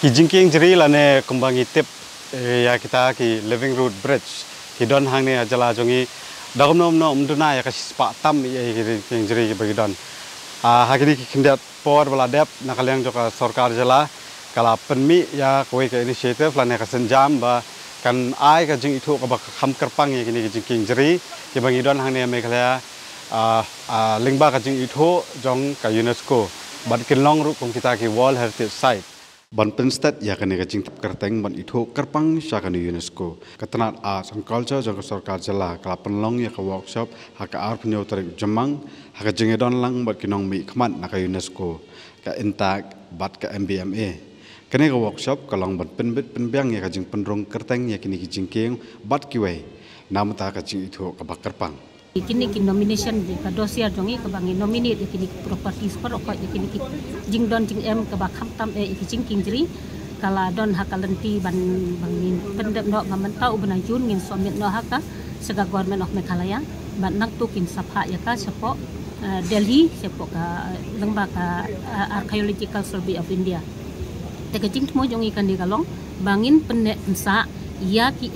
jingking jeri lane kumbangi tip ya kita ki living road bridge hidon hang ne jala jongi dagom nom umduna ya kasi spa tam ya jingking jeri bagi don hakini ki kindat por baladep nakaleng joka sarkar jala kala penmi ya kowe ke inisiatif lane kasenjam ba kan ai ka jing itu ka bak kham kerpang ya kini jingking jeri ki bagi don hang ne Meghalaya lingba ka jing itu jong ka UNESCO ban kinlong ru kong kita ki World Heritage Site ban penstat ya kene kajing tip kerteng ban itu kerpang syakani UNESCO ketenat arts and culture jang sarkar jala kala penlong ya ka workshop haka ar penyo tarik jemang haka jingedon lang bat kinong mi khman na ka UNESCO ka intak bat ka MBMA kene ka workshop kalong ban penbit penbyang ya kajing penrong kerteng ya kini kijingking bat kiwei namta kajing itu ka bak kerpang kini ki nomination di ka dosia jongi ka bangi nominate kini properties per ko kini ki jing don jing em ka bak kham tam ki jing king jri kala don hakalenti ban bangin pendep no ngamen tau benajun ngin somit no haka sega government of Meghalaya ban nak tu kin sapha ya ka sepo Delhi sepo ka lengba ka Archaeological Survey of India te ka jing tmo jongi kan di kalong bangin pendek pensa ya ki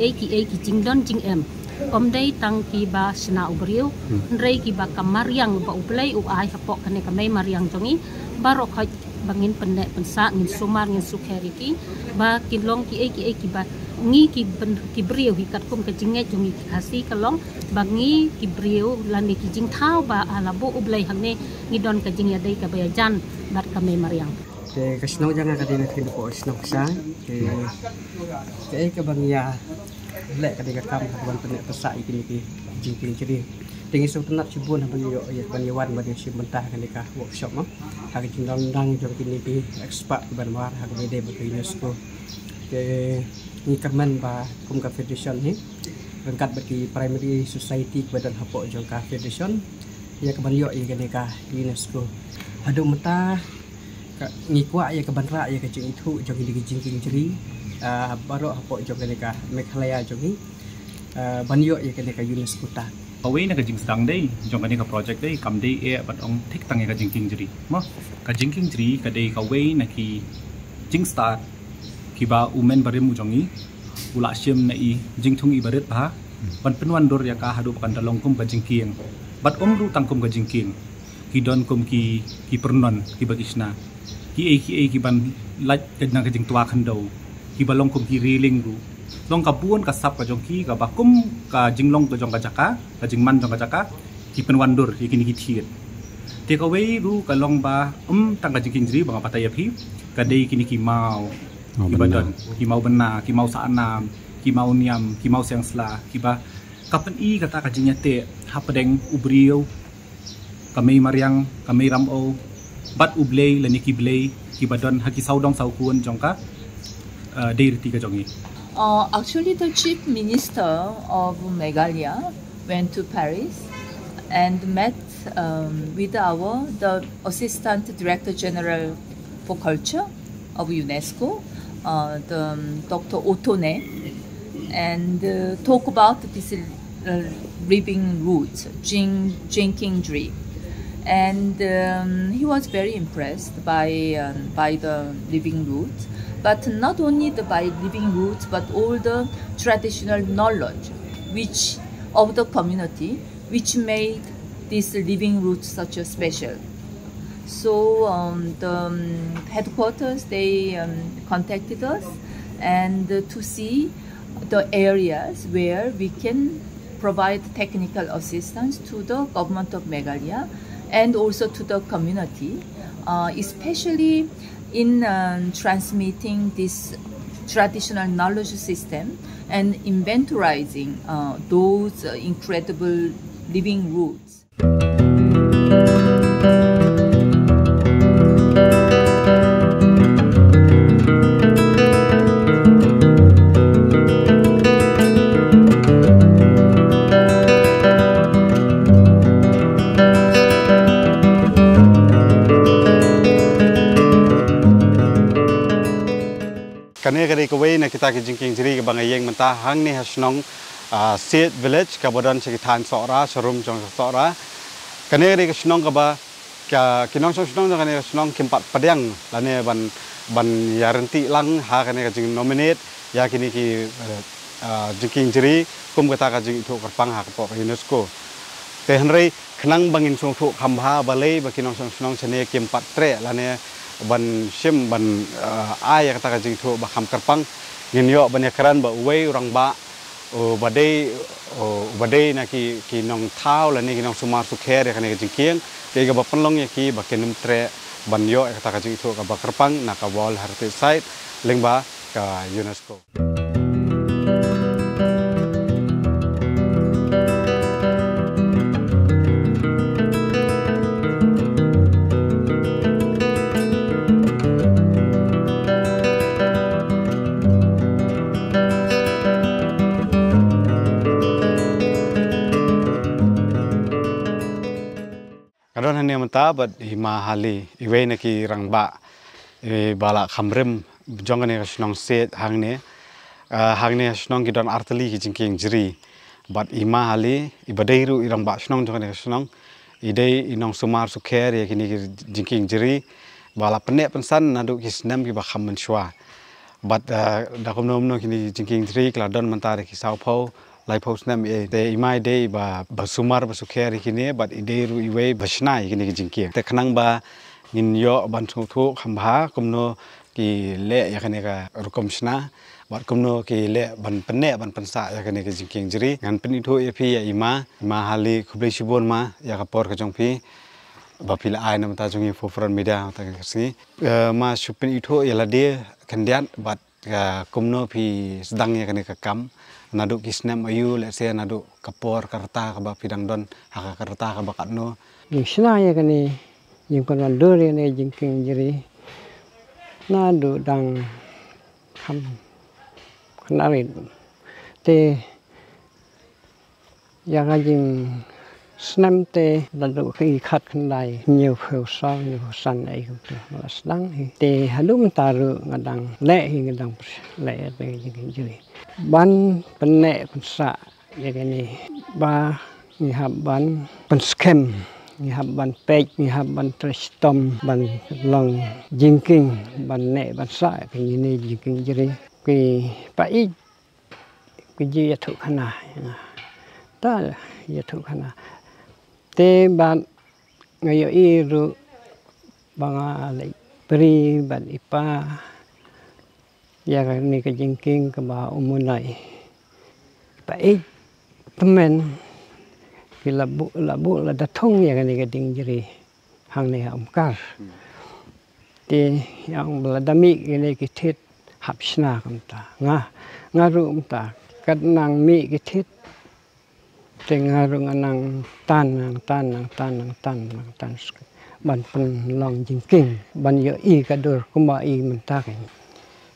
jing don jing em Omdai tang ki ba sina ubriu, nrei ki ba kamariang ba uplay uai hapok kane kamay mariang jongi, barok haj bangin pendek pensa ngin sumar ngin sukheri ki, ba kilong ki ba ngi ki briu hi kat kum ka jinge jongi kasi kalong bangi ki briu lani ki jing thau ba alabo ublay hangne ngidon ka jing yadai ka bayajan bat kamay mariang. Kasno jangan kadina kin po sno sa ke bangya lek kadika kam kawan penek pesak ikini ki jingking jadi tinggi so tenat cibun bagi yo ya banyawan bagi si mentah kadika workshop mah hak jindang jong kini ki expert ban war hak bede bagi UNESCO ke ni kaman ba kum ka federation ni rengkat bagi primary society badan hapok jong ka federation ya keban yo ya kadika UNESCO adu mentah ngikwa ya keban ra ya kecing itu jong kini jingking jeri baru apa jong ka Meghalaya jongi banyo ya kene ka UNESCO ta away na ka jing sedang dei jong kene ka project dei kam dei e bat ong thik tang ka jingking jri mo ka jingking jri ka dei ka way na ki jing start ki ba umen bare mu jongi ula syem na i jingthung i baret ba ban penwan dor ya ka hadu kan dalong kum ka jingking bat ru tangkum ka jingking ki don kum ki pernon ki bagisna ki ban laj ka jing tua khandau ki balong kum ki reeling ru long ka buon ka sap ka jongki ka bakum ka jinglong ka jong ka jaka ka jingman jong ka jaka ki penwandur ki kini ki thiet te ka wei ru ka long ba tang ka jingking jri bang pataya phi ka dei kini ki mau ki badon ki mau bena ki mau sa anam ki mau niam ki mau sengsla ki ba kapen i kata ka jinyate hapadeng ubriu ka mei mariang ka mei ramo bat ublei lani ki blei ki badon haki saudong saukun jong ka actually, the chief minister of Meghalaya went to Paris and met with the assistant director general for culture of UNESCO, Dr. Otone, and talk about this living roots, jingking jri. And he was very impressed by the living roots. But not only by living roots, but all the traditional knowledge of the community, which made this living roots such a special. So the headquarters, they contacted us and to see the areas where we can provide technical assistance to the government of Meghalaya and also to the community, especially in transmitting this traditional knowledge system and inventorizing those incredible living roots. Kane kare kawai na kita ke jingking jiri ke bangayeng mentah hang ni hasnong Seat Village ka bodan sekitan sora serum jong sora kane kare ke snong ka ba kinong snong kane snong kimpat padang lane ban ban yaranti lang ha kan ka jing nominate ya kini ki jingking jeri kum kata ka jing itu kerpang ha ko UNESCO te henrei khnang bangin song thu khambha balei bakinong song chane kem patre lane ban sim ban ai kata ka jing thu ba kham kerpang ngin yo ban yakran ba wei orang ba badai na ki nong thau la ni ki nong sumar su kher ya kan ki jingking ke ga ba panlong ya ki ba kenum tre ban yo kata ka jing thu ka ba kerpang na ka wall heritage site lengba ka UNESCO. Kadon hanya mentah bad hima hali iwe naki rangba bala khamrem jongan ne snong set hangne snong kidon arteli ki jingking jeri bad hima hali ibadairu irangba snong jongan ne snong idei inong sumar sukher ya kini jingking jeri bala penek pensan nadu kisnem ki ba khammen shwa bad dakom nomno kini jingking jeri kladon mentah ki saupau lai post nam te imai dei ba sumar ba sukher kini bat idei ru iwe basna kini jingking te khnang ba ngin yo ban thu khambha kumno ki le ya kane ka rukom sna bat kumno ki le ban penne ban pansa ya kane ki jingking jeri ngan pen itu ya phi ya ima hali khublei sibon ma ya ka por ka jong phi ba pila ai nam ta jungi for front media ta ka si ma supin itu ya la de kandian bat kumno phi sedang ya kane ka kam nadu kisnem ayu le se nadu kapor karta ka ba pidang don haka karta ka ba katno Yung sina ya kani yung panwandur ya ne jingking jeri nadu dang ham kanarin te ya ka jing snem te nadu ki khat khandai nhiều pheu so nhiều san ai cũng là sedang te halum taru ngadang le hi ngadang le te jingking jeri ban penek pensa ya kani ba ni hab ban penskem ni hab ban pek ni hab ban trestom ban long jingking ban ne ban sa ki ni jingking jeri ki pa I ki ji ya thu khana ta ya thu khana te ban ngayo I ru banga le pri ban ipa ya ni ka jingking ka ba umunai pa temen ki labu la dathong ya ni ka ding jeri hang ne amkar ti yang beladami ni ki thit hapsna kamta nga ru umta kat nang mi ki thit te nga ru nang tan ban pen long jingking ban yo I ka dur kuma I menta ka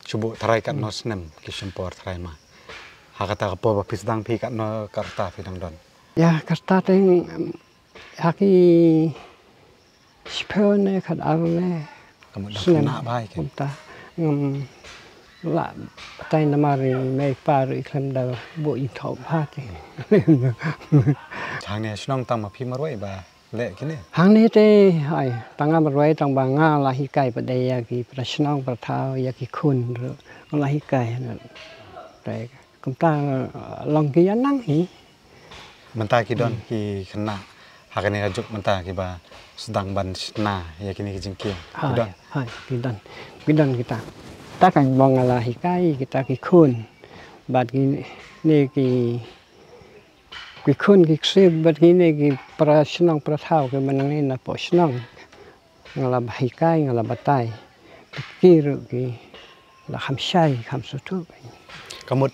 coba try kat no snem ki sempor try ma hakata ka po ba pisdang phi kat no karta pidang don ya karta te haki spone kat arne kamu dah na bai ke ta la tai namari me paru iklam da bo I thau pha te chang ne snong tam ma phi maroi ba le kini hang ni te hai tanga maroi tang ba nga la hi kai pa de ya ki prasnong prathau ya ki khun la hi kai na te kum ta long ki anang hi mentah ki don ki khna hakane ka juk mentah ki ba sedang ban sna ya kini ki jingking ki don hai ki don kita ta kan bong la hi kai kita ki khun bat ki ni ki khun ki sib bat ki ni ki prasnong prathau ke manang ni na po snong ngala hi kai ngala batai ki ru ki la kham shai kham sutu kamut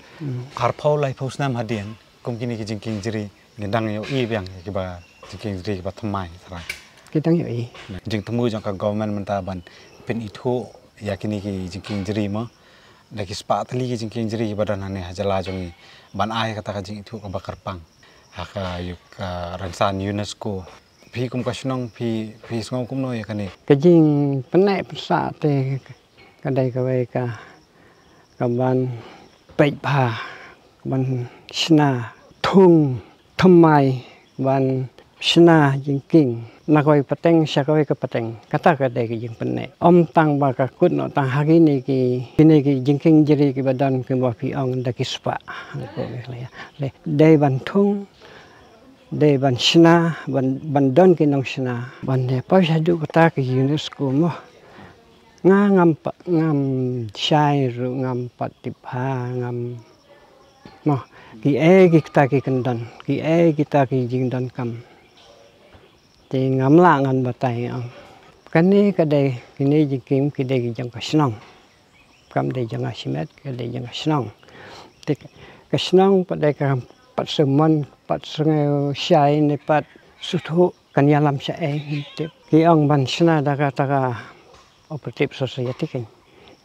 harpau lai posnam hadian kum kini ki jingking jeri ngedang yo I biang ki ba jingking jeri ba thamai sarai kita yo I jing temu jang ka government mentah ban pen itu ya kini ki jingking jeri ma lagi spa tali ki jingking jeri badan hane hajala jongi ban ai kata ka jing itu ka bakar pang haka yuk ransan UNESCO phi kum ka snong phi snong kum no ya kani ka jing penek pesa te ka dai ka we ka ban pek pha ban sna thung thamai ban sna jingking nakoi pateng syakoi ke pateng kata kade ki jing penne om tang ba ka kut no tang hari ni ki kini ki jingking jeri ki badan ke ba pi ong da ki spa ko le dei ban thung dei ban shna ban don ki nong shna ban ne pa shadu kata ki UNESCO mo ngam shai ru ngam patipha ngam mo ki ki kita ki kendan ki kita ki jing dan kam thì ngắm lạ ngân bờ tay ông cái này cái đây cái này chỉ kiếm cái đây chẳng có snow cầm đây chẳng có cement cái đây chẳng có snow thì cái snow pada cái pat semen pat sai này pat suhu kan ya lam sai thì cái ông ban sna đã kata operative society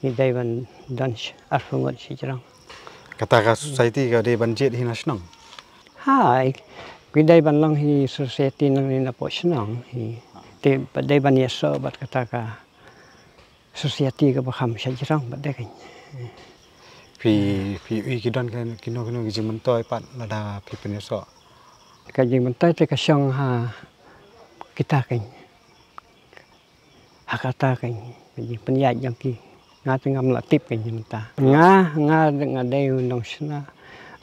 cái đây ban dan arfungot si jarang kata ka society ka de banjit hina snong hai cái đây ban long hi society nang ni na po snong hi te đây ban yeso bat kata ka society ka bakham sa jarang bat de kan pi ki don kan kino ki jimen toy pat lada pi peneso ka jimen toy te ka song ha kita kan hakata kan ji penyat yang ki nga tengam la tip kan jimen ta nga de nong sna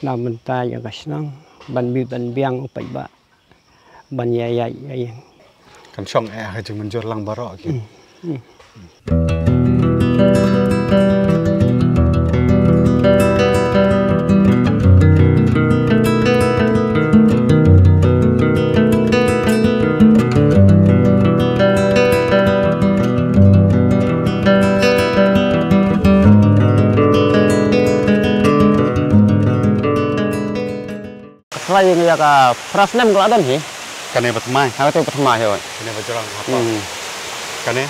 na menta yang ka snong ban bi ban biang upai ba ban ya kan song ha jimen jor lang baro ki Selain ya ka prasnem kalau ada nih, kane batmai aku tu pertama ya. kane bajorang apa kane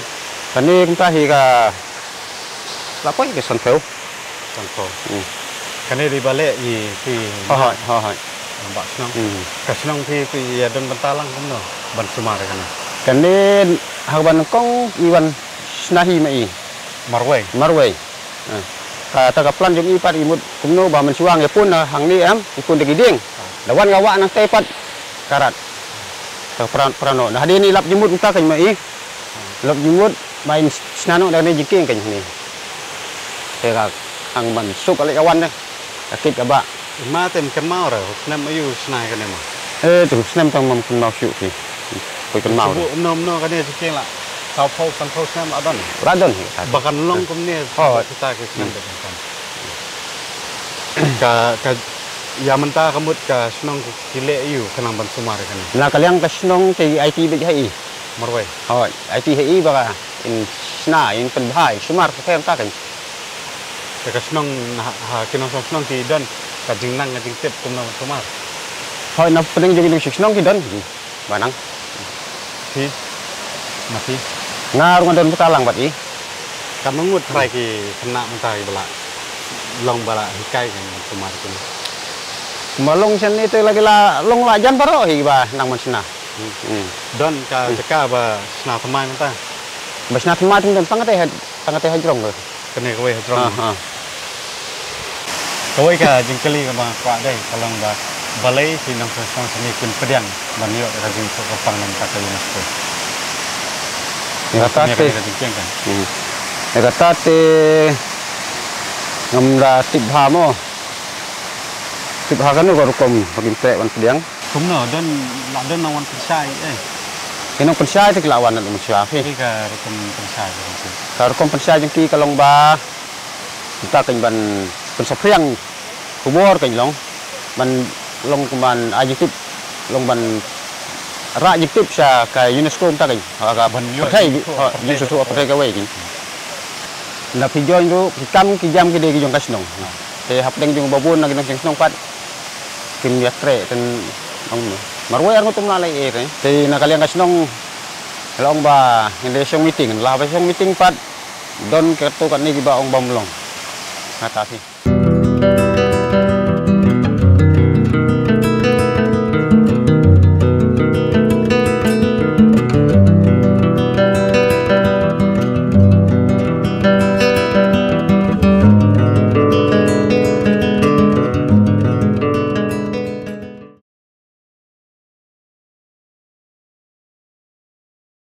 Kani kita higa apa ya sonfeu. sanko kane di balik pi Hai. mbak snong ka snong pi ya don bentalang kumno ban sumar kana Kani haban kong iwan snahi mai marway. Kata kaplan jong ipat imut kumno ba mensuang ya pun hang ni ipun degiding. Lawan ngawak nang tepat karat. Prano. Nah hari ni lap jemut kita kan mai. Lap jemut main snano dan jiking kan ni. Saya hang ban sup alek kawan dah. Sakit ka ba. ma tem kan mau ra nam ayu snai kane ma Tu senam tang mam kun mau syuk ni. Koi kan mau. bu nom no kane jiking la sao phau san phau snam adon Radon. bakan long kumne kita ke snam de kan ka ya menta kamut ka snong kile yu kanang ban sumar kane Na kaliang kasnong ti IT big hai. marway Hoi, IT hai ba in sna in pen bhai sumar ka ta kan. ka snong ha kinong snong ti don ka jingnang ka jingtep kumno sumar Hoi na pening jadi ni siknong ki don. Banang. ti mati Ngar ngadon putalang bat i. ka mengut trai ki kena mentai bala long bala hikai kan sumar kane Malong sen itu lagi la long lajan paro hi ba nang mansna. don ka jeka ba sna thamai menta Basna tma tung dan pangate hajrong ko. kane kowe hadrong Ha. kowe ka jingkeli ka ba kwa dai kalong ba balai si nang snong sini kun pedian ban yo ka jing ko pang nam ka ka UNESCO Ni kata Ni te. ka jingkeng kan Ni kata te ngamda tibha mo. Tibha kan ko rukom pagin te wan pediang. kumno don la don nawan persai Kinong pensai te kelawan na manusia fi. Ini ka rekom persai kan Kar kom pensai jeng ki kalong ba kita kan ban pensapriang kubor kan long ban long kuman ajitip long ban ra jitip sa ka UNESCO ta kan ka ban pathai ni su pathai ka wei kin na pi join ru kam ki jam ki de ki jong kasnong te hap deng jong babun na ginong sing pat kim yatre ten ong marway ar ngutum na lai e te na kaliang kasnong long ba hindi siyang meeting la ba siyang meeting pat don ka to kan ni ba ong bamlong kata si